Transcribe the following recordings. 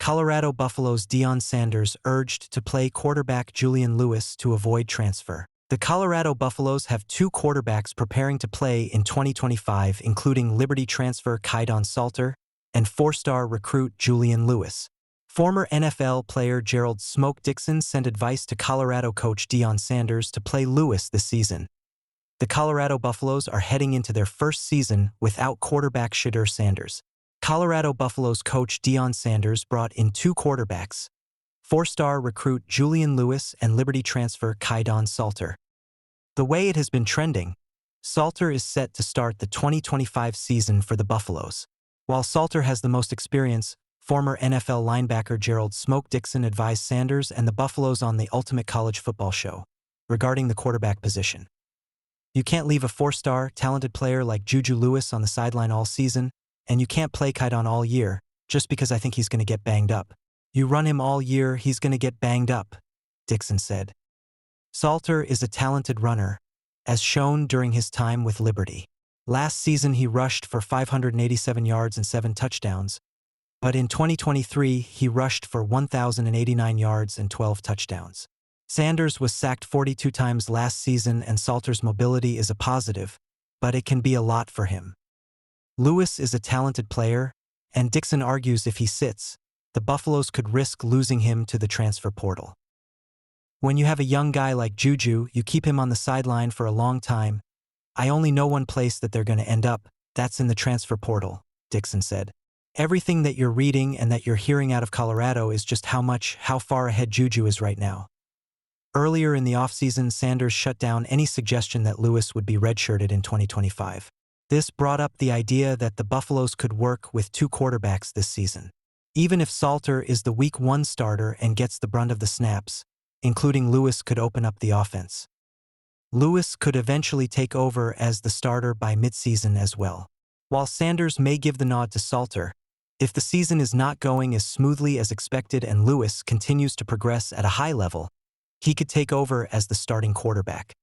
Colorado Buffaloes' Deion Sanders urged to play quarterback Julian Lewis to avoid transfer. The Colorado Buffaloes have two quarterbacks preparing to play in 2025, including Liberty transfer Kydon Salter and four-star recruit Julian Lewis. Former NFL player Gerald "Smoke" Dixon sent advice to Colorado coach Deion Sanders to play Lewis this season. The Colorado Buffaloes are heading into their first season without quarterback Shedeur Sanders. Colorado Buffaloes coach Deion Sanders brought in two quarterbacks, four-star recruit Julian Lewis and Liberty transfer Kydon Salter. The way it has been trending, Salter is set to start the 2025 season for the Buffaloes. While Salter has the most experience, former NFL linebacker Gerald "Smoke" Dixon advised Sanders and the Buffaloes on the Ultimate College Football Show regarding the quarterback position. "You can't leave a four-star, talented player like Juju Lewis on the sideline all season, and you can't play Kydon all year just because I think he's going to get banged up. You run him all year, he's going to get banged up," Dixon said. Salter is a talented runner, as shown during his time with Liberty. Last season he rushed for 587 yards and 7 touchdowns, but in 2023 he rushed for 1,089 yards and 12 touchdowns. Sanders was sacked 42 times last season, and Salter's mobility is a positive, but it can be a lot for him. Lewis is a talented player, and Dixon argues if he sits, the Buffaloes could risk losing him to the transfer portal. "When you have a young guy like Juju, you keep him on the sideline for a long time. I only know one place that they're going to end up, that's in the transfer portal," Dixon said. "Everything that you're reading and that you're hearing out of Colorado is just how far ahead Juju is right now." Earlier in the offseason, Sanders shut down any suggestion that Lewis would be redshirted in 2025. This brought up the idea that the Buffaloes could work with two quarterbacks this season. Even if Salter is the Week 1 starter and gets the brunt of the snaps, including Lewis could open up the offense. Lewis could eventually take over as the starter by midseason as well. While Sanders may give the nod to Salter, if the season is not going as smoothly as expected and Lewis continues to progress at a high level, he could take over as the starting quarterback.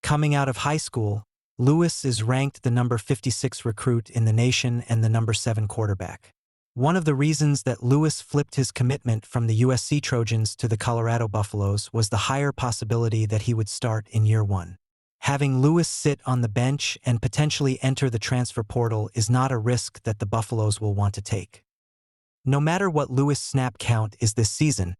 Coming out of high school, Lewis is ranked the number 56 recruit in the nation and the number 7 quarterback. One of the reasons that Lewis flipped his commitment from the USC Trojans to the Colorado Buffaloes was the higher possibility that he would start in year 1. Having Lewis sit on the bench and potentially enter the transfer portal is not a risk that the Buffaloes will want to take. No matter what Lewis' snap count is this season,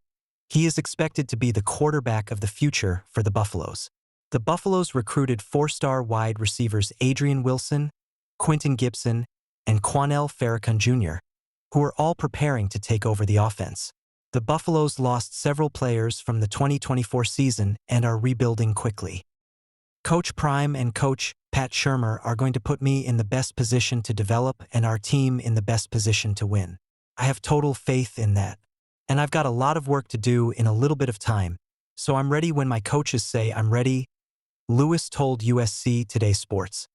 he is expected to be the quarterback of the future for the Buffaloes. The Buffaloes recruited four-star wide receivers Adrian Wilson, Quentin Gibson, and Quanell Farrakhan Jr., who are all preparing to take over the offense. The Buffaloes lost several players from the 2024 season and are rebuilding quickly. "Coach Prime and Coach Pat Shurmur are going to put me in the best position to develop and our team in the best position to win. I have total faith in that. And I've got a lot of work to do in a little bit of time, so I'm ready when my coaches say I'm ready," Lewis told USC Today Sports.